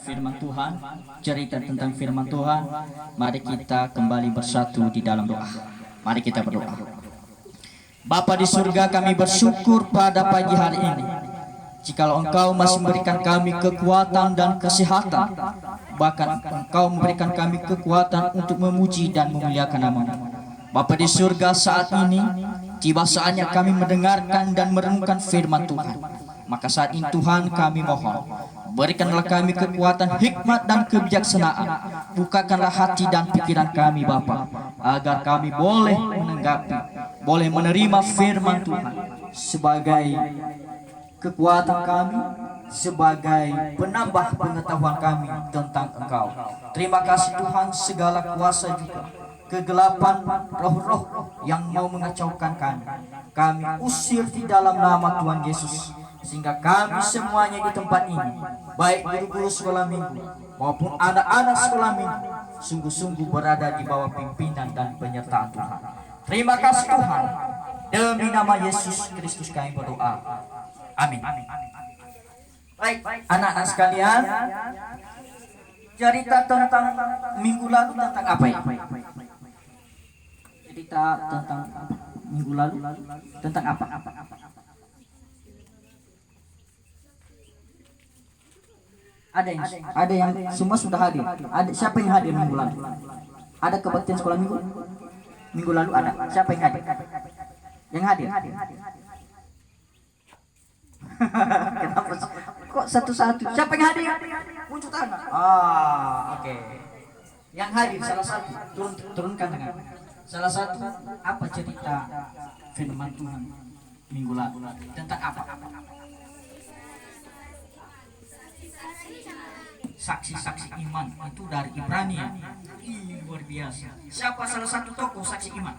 firman Tuhan, cerita tentang firman Tuhan. Mari kita kembali bersatu di dalam doa. Mari kita berdoa. Bapa di surga, kami bersyukur pada pagi hari ini. Jikalau Engkau masih memberikan kami kekuatan dan kesehatan, bahkan Engkau memberikan kami kekuatan untuk memuji dan memuliakan nama-Mu. Bapa di surga, saat ini tiba saatnya kami mendengarkan dan merenungkan firman Tuhan. Maka saat ini Tuhan, kami mohon, berikanlah kami kekuatan, hikmat dan kebijaksanaan. Bukakanlah hati dan pikiran kami Bapa, agar kami boleh menanggapi, boleh menerima firman Tuhan sebagai kekuatan kami, sebagai penambah pengetahuan kami tentang Engkau. Terima kasih Tuhan, segala kuasa juga kegelapan roh-roh yang mau mengacaukan kami usir di dalam nama Tuhan Yesus, sehingga kami semuanya di tempat ini, baik guru-guru sekolah minggu maupun anak-anak sekolah minggu, sungguh-sungguh berada di bawah pimpinan dan penyertaan Tuhan. Terima kasih Tuhan, demi nama Yesus Kristus kami berdoa. Amin. Baik, anak-anak sekalian, cerita tentang minggu lalu tentang apa ya? Cerita tentang minggu lalu tentang apa? Ada yang semua sudah hadir. Ada siapa yang hadir minggu lalu? Ada kebaktian sekolah minggu? Minggu lalu ada. Siapa yang hadir? Yang hadir? Kenapa? Kok satu-satu? Siapa yang hadir? Muncul tangan. Oke. Yang hadir salah satu, turunkan tangan. Salah satu, apa cerita firman Tuhan minggu lalu? Tentang apa? Saksi-saksi iman, itu dari Ibrani ya. Ini luar biasa. Siapa salah satu tokoh saksi iman?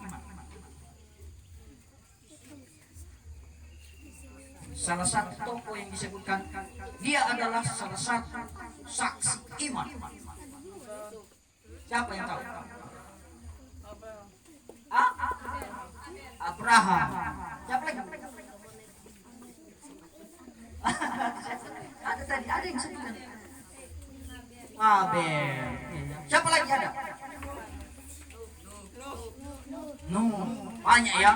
Salah satu tokoh yang disebutkan, dia adalah salah satu saksi iman. Siapa yang tahu? Abraham. Siapa lagi? Ada tadi, ada yang sebutkan. Abel. Siapa lagi ada? Banyak ya.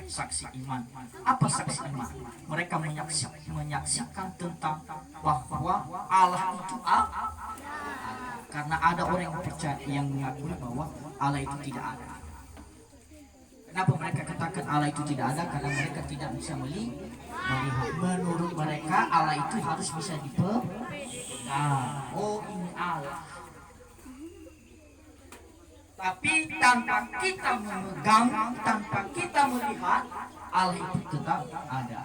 Saksi iman. Apa saksi iman? Mereka menyaksikan tentang bahwa Allah itu karena ada orang yang percaya, yang mengakui bahwa Allah itu tidak ada. Kenapa mereka katakan Allah itu tidak ada? Karena mereka tidak bisa melihat. Menurut mereka Allah itu harus bisa dipegang. Oh, ini Allah. Tapi tanpa kita memegang, tanpa kita melihat, Allah itu tetap ada.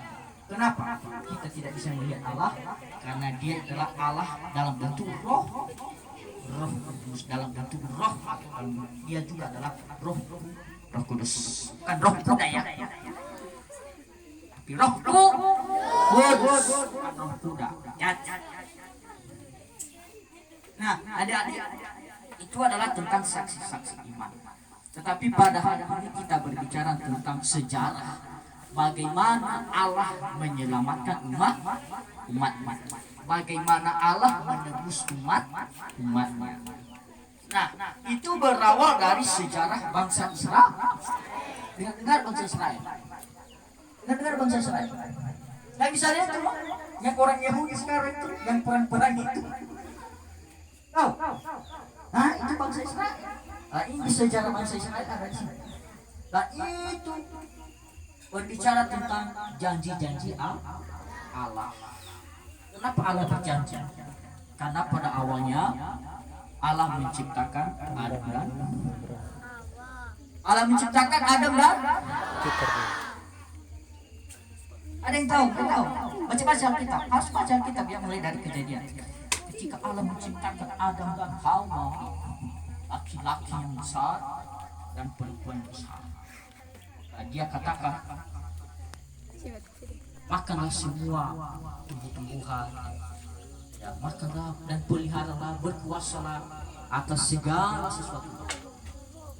Kenapa kita tidak bisa melihat Allah? Karena Dia adalah Allah dalam bentuk roh kudus, dalam bentuk roh. Dia juga adalah roh kudus, bukan roh kuda ya, tapi roh kudus, bukan roh kuda. Nah, adik-adik, itu adalah tentang saksi-saksi iman. Tetapi pada hari ini kita berbicara tentang sejarah bagaimana Allah menyelamatkan umat. Bagaimana Allah menebus umatnya. Nah, itu berawal dari sejarah bangsa Israel. Dengar bangsa Israel. Dengar bangsa Israel. Nah, misalnya itu yang orang Yahudi sekarang itu, yang perang-perang itu. Tahu? Nah, itu bangsa Israel. Nah, ini sejarah bangsa Israel ada di sini. Nah, itu berbicara tentang janji-janji Allah. Kenapa Allah berjanji? Karena pada awalnya Allah menciptakan Adam dan ada yang tahu? Baca Alkitab. Harus baca Alkitab yang mulai dari Kejadian. Ketika Allah menciptakan Adam dan Hawa, laki-laki yang besar dan perempuan besar, Dia katakan, makanlah semua tumbuh-tumbuhan, ya, makanlah dan peliharalah, berkuasalah atas segala sesuatu.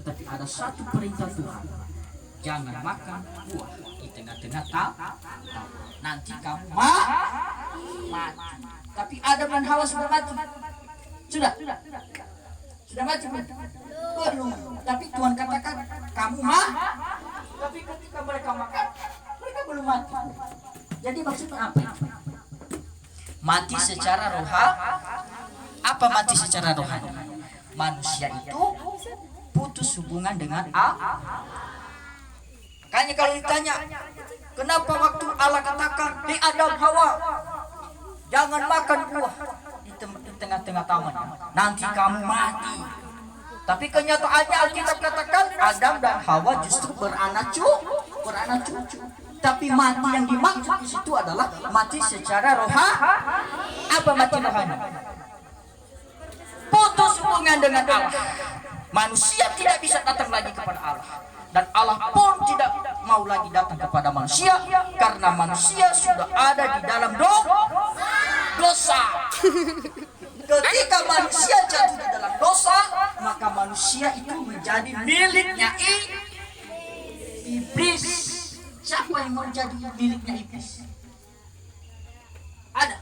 Tetapi ada satu perintah Tuhan, jangan makan buah di tengah-tengah taman, nanti kamu mati. Tapi Adam dan Hawa sudah mati. Sudah mati belum. Tapi Tuhan katakan kamu mah. Tapi ketika mereka makan, mereka belum mati. Jadi maksudnya apa? Mati secara rohani. Apa mati secara rohani? Manusia itu putus hubungan dengan Allah. Makanya kalau ditanya, kenapa waktu Allah katakan, "Hei Adam, Hawa, jangan makan buah di tengah-tengah taman, nanti kamu mati." Tapi kenyataannya Alkitab katakan Adam dan Hawa justru beranak cucu. Tapi mati yang dimaksud di situ adalah mati secara rohani. Apa mati rohani? Putus hubungan dengan Allah. Manusia tidak bisa datang lagi kepada Allah. Dan Allah pun tidak mau lagi datang kepada manusia, karena manusia sudah ada di dalam dosa. Ketika manusia jatuh di dalam dosa, maka manusia itu menjadi miliknya iblis. Siapa yang mau jadi miliknya iblis? Ada.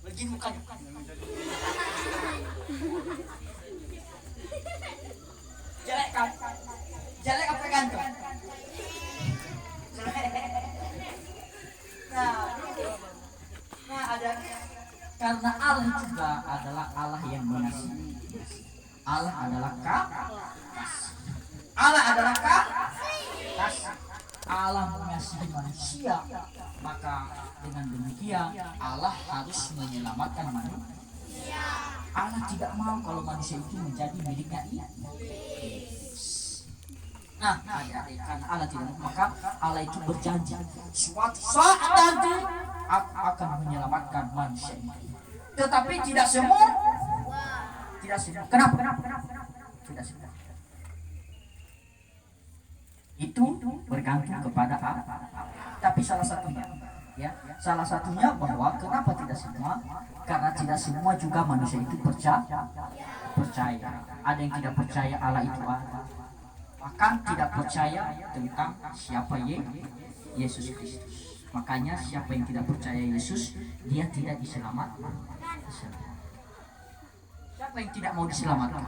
Begini bukan. Jelek kan? Jelek apa ganteng? Nah ada, karena Allah juga adalah Allah yang mengasihi. Allah adalah kasih. Allah adalah kasih. Allah mengasihi manusia, maka dengan demikian Allah harus menyelamatkan manusia. Allah tidak mau kalau manusia itu menjadi miliknya iblis. Nah, karena Allah tidak mau, maka Allah itu berjanji suatu saat nanti aku akan menyelamatkan manusia ini. Tetapi tidak semua. Kenapa? Tidak semua. Itu bergantung kepada Allah. Tapi salah satunya bahwa kenapa tidak semua? Karena tidak semua juga manusia itu percaya. Ada yang tidak percaya Allah itu ada, bahkan tidak percaya tentang siapa Yesus Kristus. Makanya siapa yang tidak percaya Yesus, dia tidak diselamatkan. Siapa yang tidak mau diselamatkan?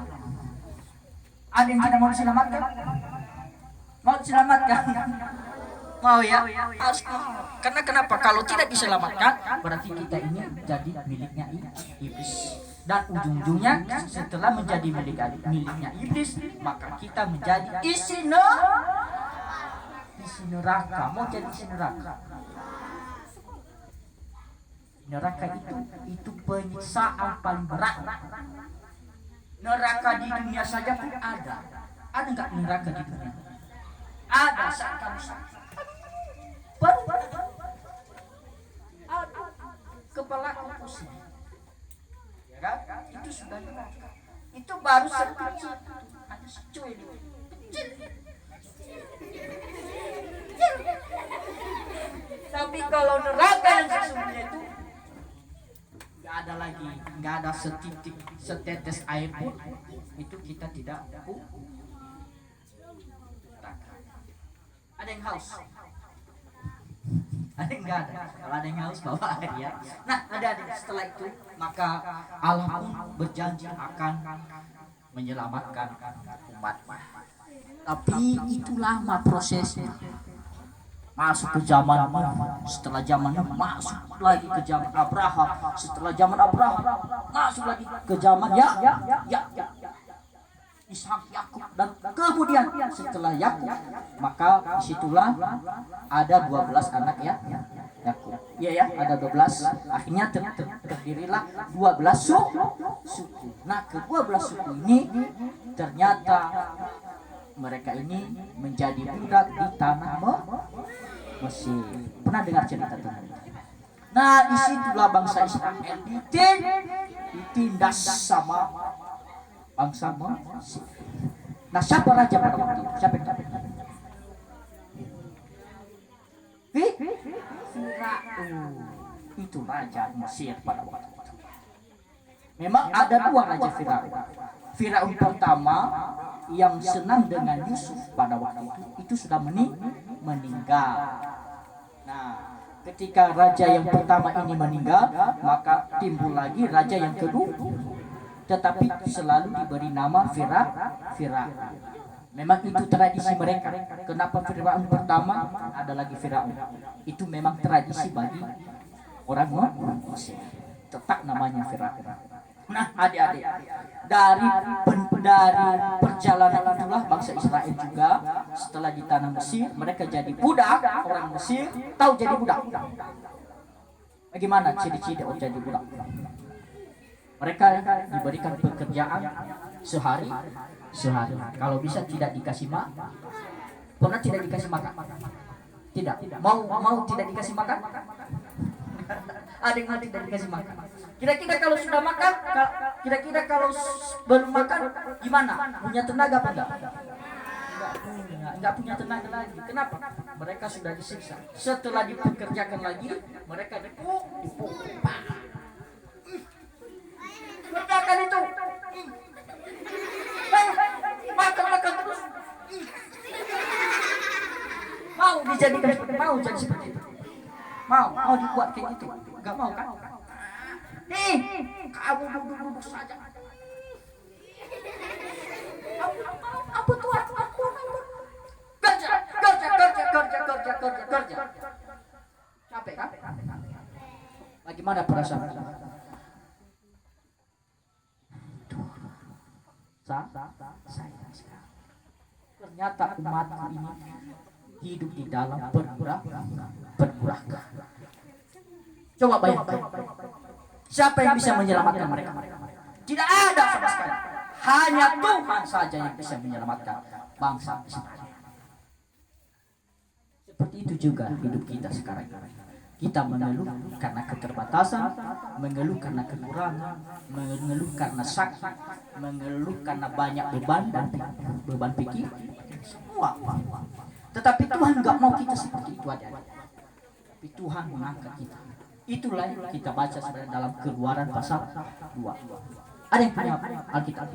Ada yang tidak mau diselamatkan? Mau diselamatkan? Mau ya? Harus mau. Karena kenapa? Kalau tidak diselamatkan, berarti kita ini jadi miliknya iblis. Dan ujung-ujungnya setelah menjadi miliknya iblis, maka kita menjadi isi neraka. Mau jadi isi neraka? Neraka itu penyiksaan paling berat. Neraka di dunia saja pun ada. Ada nggak neraka di dunia? Ada saat kamu sakit. Baru kepala pusing, ya kan? Itu sudah neraka. Itu baru sekecil, hanya secuil kecil. Tapi kalau neraka yang sesungguhnya itu nggak ada lagi, nggak ada setetes air pun, itu kita tidak neraka. Ada yang haus? Ada yang enggak ada? Kalau ada yang haus bawa air ya. Nah, ada setelah itu maka Allah pun berjanji akan menyelamatkan umat. Tapi itu lama prosesnya. Masuk ke zaman Nuh, setelah zaman Nuh masuk lagi ke zaman Abraham, setelah zaman Abraham masuk lagi ke zaman Ishak, Yakub, dan kemudian setelah Yakub, maka disitulah ada 12 anak Yakub. Iya ya, ada 12. Akhirnya terdirilah 12 suku. Nah, ke-12 suku ini ternyata mereka ini menjadi budak di tanah Mesir. Pernah dengar cerita tentang itu? Nah, disitulah bangsa Israel ditindas sama bangsa Mesir. Nah, siapa raja pada waktu itu? Siapa? Firaun. Itu raja Mesir pada waktu itu. Memang ada dua raja Firaun. Firaun pertama yang senang dengan Yusuf pada waktu itu sudah meninggal. Nah, Ketika raja yang pertama ini meninggal, maka timbul lagi raja yang kedua, tetapi selalu diberi nama Firaun. Memang itu tradisi mereka. Kenapa Firaun pertama, ada lagi Firaun? Itu memang tradisi bagi orang Mesir. Tetap namanya Firaun. Nah, adik-adik, dari perjalanan itulah bangsa Israel juga setelah di tanah Mesir, mereka jadi budak. Orang Mesir tahu jadi budak. Bagaimana ciri-ciri orang jadi budak? Mereka diberikan pekerjaan sehari. Kalau bisa tidak dikasih makan. Pernah tidak dikasih makan? Tidak. Mau tidak dikasih makan? Adik tidak dikasih makan. Kira-kira kalau sudah makan, kira-kira kalau belum makan gimana? Punya tenaga apa enggak? Enggak punya tenaga lagi. Kenapa? Mereka sudah disiksa. Setelah dipekerjakan lagi, mereka dipuk. Kerjakan itu. Makan terus. Mau dijadikan seperti jadi seperti itu. Mau dibuat kayak gitu. Enggak mau kan? Kamu duduk saja. Apa Tuhan? Kerja. Capek kan? Bagaimana perasaan? Saya sekarang. Ternyata umat ini hidup di dalam pergurakan. Coba bayangkan. Siapa yang bisa menyelamatkan mereka? Tidak ada sama sekali. Hanya Tuhan saja yang bisa menyelamatkan bangsa Israel. Seperti itu juga hidup kita sekarang. Kita mengeluh karena keterbatasan, mengeluh karena kekurangan, mengeluh karena sakit, mengeluh karena banyak beban pikir, semua. Tetapi Tuhan nggak mau kita seperti itu aja. Tapi Tuhan mengangkat kita. Itulah yang kita baca sebenarnya dalam Keluaran pasal 2. Ada yang punya Alkitab?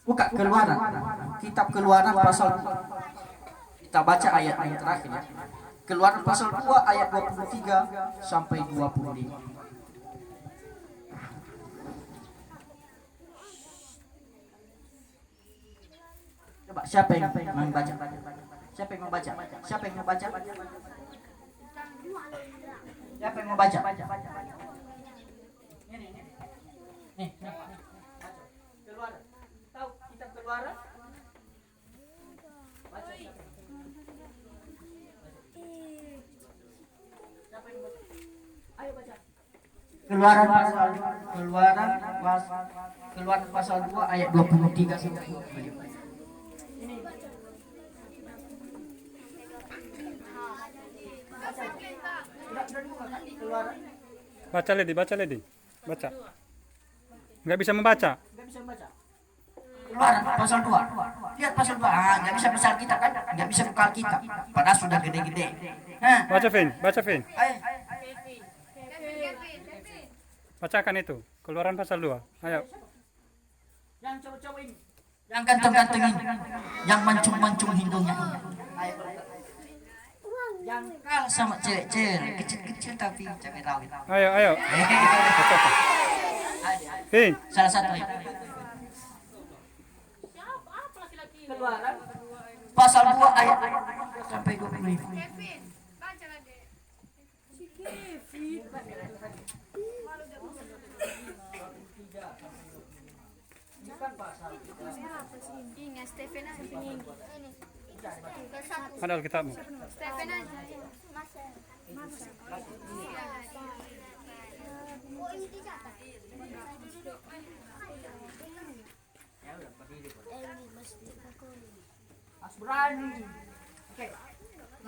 Buka Keluaran. Kitab Keluaran pasal 2. Kita baca ayat-ayat terakhir ya. Keluaran pasal 2 ayat 23 sampai 25. Coba siapa yang membaca? Siapa yang membaca? Siapa yang membaca? Siapa yang membaca? Nih. Keluaran. Tahu kitab Keluaran? Baca. Siapa yang membaca? Ayo baca. Keluaran pasal 2 ayat 23 sampai 25. Baca Ledi. Baca. Nggak bisa membaca. Keluaran pasal 2. Lihat pasal 2. Nggak bisa besar kita kan? Nggak bisa buka kita. Padahal sudah gede-gede. Baca Vin. Ayo. Bacakan itu. Keluaran pasal 2. Ayo. Yang cowok-cowok ini. Yang ganteng-ganteng ini. Yang mancung-mancung hidungnya. Ayo. Yang kalah sama cewek-cewek kecil-kecil tapi cabai rawit. Ayo. Bacakan. Vin. Salah satu. Keluaran pasal 2 ayat sampai 25. Kevin, baca lagi. Si Kevin. Ingat Stephen aja. Ada Alkitabmu. Stephen aja. Oh ini dicatat.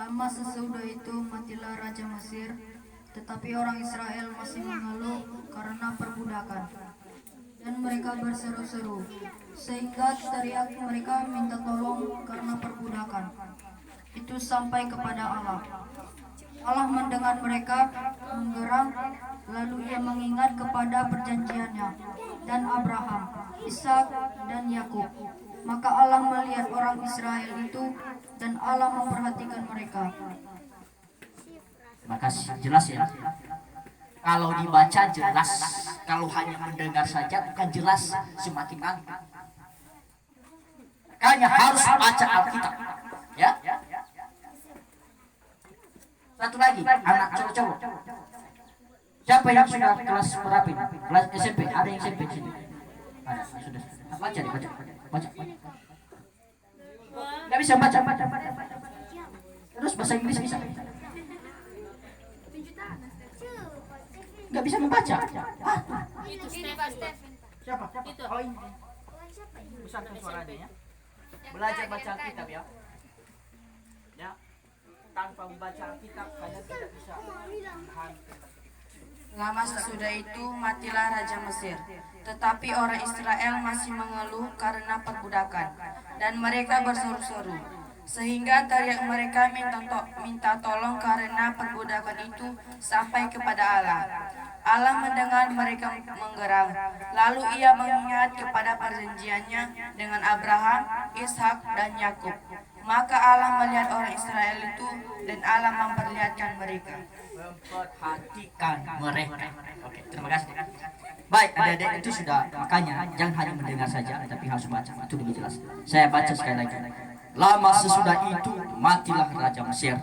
Lama sesudah itu matilah Raja Mesir, tetapi orang Israel masih mengeluh karena perbudakan. Dan mereka berseru-seru, sehingga teriak mereka minta tolong karena perbudakan. Itu sampai kepada Allah. Allah mendengar mereka menggerang, lalu ia mengingat kepada perjanjiannya dan Abraham, Ishak dan Yakub. Maka Allah melihat orang Israel itu dan Allah memperhatikan mereka. Makasih, jelas ya. Kalau dibaca jelas, kalau hanya mendengar saja bukan jelas, semakin ngantuk. Makanya harus baca Alkitab. Ya. Satu lagi, anak cowok-cowok. Siapa yang sudah kelas berapa ini? Kelas SMP, ada yang SMP di sini? Ada, sudah. Baca deh, baca. Nggak bisa baca. Terus bahasa Inggris bisa? Nggak bisa membaca. Ini Pak Stephen. Siapa? Oh ini. Bisa suaranya ya. Belajar baca Alkitab ya. Ya. Tanpa membaca Alkitab kalian tidak bisa. Lama sesudah itu matilah Raja Mesir. Tetapi orang Israel masih mengeluh karena perbudakan, dan mereka berseru-seru. Sehingga teriak mereka minta tolong karena perbudakan itu sampai kepada Allah. Allah mendengar mereka menggeram. Lalu ia mengingat kepada perjanjiannya dengan Abraham, Ishak, dan Yakub. Maka Allah melihat orang Israel itu dan Allah memperlihatkan mereka. Memperhatikan mereka. Oke, terima kasih. Baik, adik-adik itu sudah, makanya jangan hanya mendengar saja, tapi harus baca. Itu lebih jelas. Saya baca sekali lagi. Lama sesudah itu matilah Raja Mesir.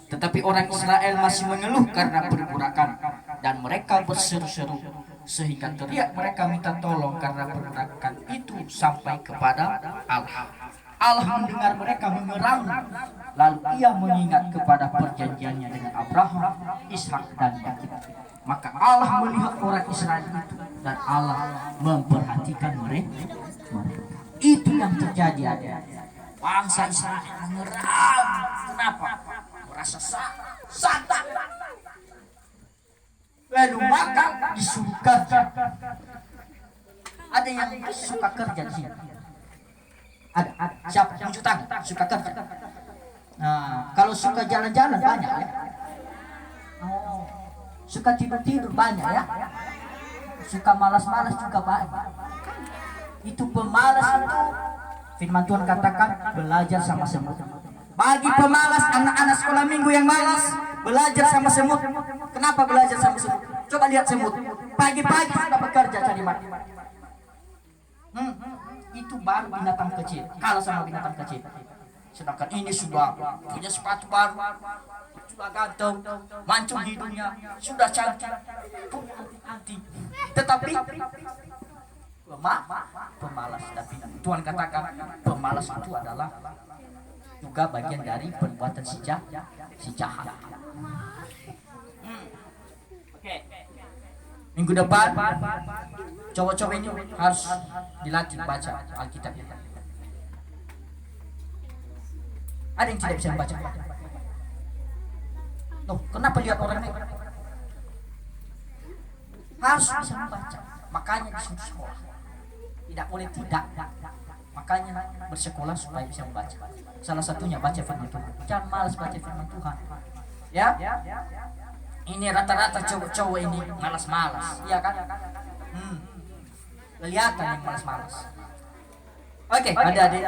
Tetapi orang Israel masih mengeluh karena perbudakan, dan mereka berseru-seru sehingga teriak mereka minta tolong karena perbudakan itu sampai kepada Allah. Allah mendengar mereka mengerang, lalu ia mengingat kepada perjanjiannya dengan Abraham, Ishak, dan Yakub. Maka Allah melihat orang Israel itu dan Allah memperhatikan mereka. Itu yang terjadi, adik-adik. Bangsa Israel mengerang. Kenapa? Merasa santai. Lalu maka disuruh kerja. Ada yang suka kerja di sini? Ada. Siapa? Tunjuk tangan. Suka kerja. Nah, kalau suka jalan-jalan banyak ya. Oh, suka tidur-tidur banyak ya. Suka malas-malas juga banyak. Itu pemalas itu. Firman Tuhan katakan belajar sama semut. Bagi pemalas, anak-anak sekolah minggu yang malas, belajar sama semut. Kenapa belajar sama semut? Coba lihat semut. Pagi-pagi sudah bekerja cari makan. Itu baru binatang kecil. Kalau sama binatang kecil. Sedangkan ini sudah punya sepatu baru, sudah ganteng, mancung hidungnya, sudah cantik, punya anti. Tetapi pemalas. Tapi Tuhan katakan pemalas itu adalah juga bagian dari perbuatan si jahat. Oke. Minggu depan cowok-cowok ini harus dilatih baca Alkitab. Ada yang tidak bisa membaca? Loh, kenapa lihat orang ini? Harus bisa membaca. Makanya disuruh sekolah. Tidak boleh tidak. Makanya bersekolah supaya bisa membaca. Salah satunya baca firman Tuhan. Jangan malas baca firman Tuhan. Ya? Ini rata-rata cowok-cowok ini malas-malas. Iya kan? Kelihatan yang malas-malas. Oke, adik-adik.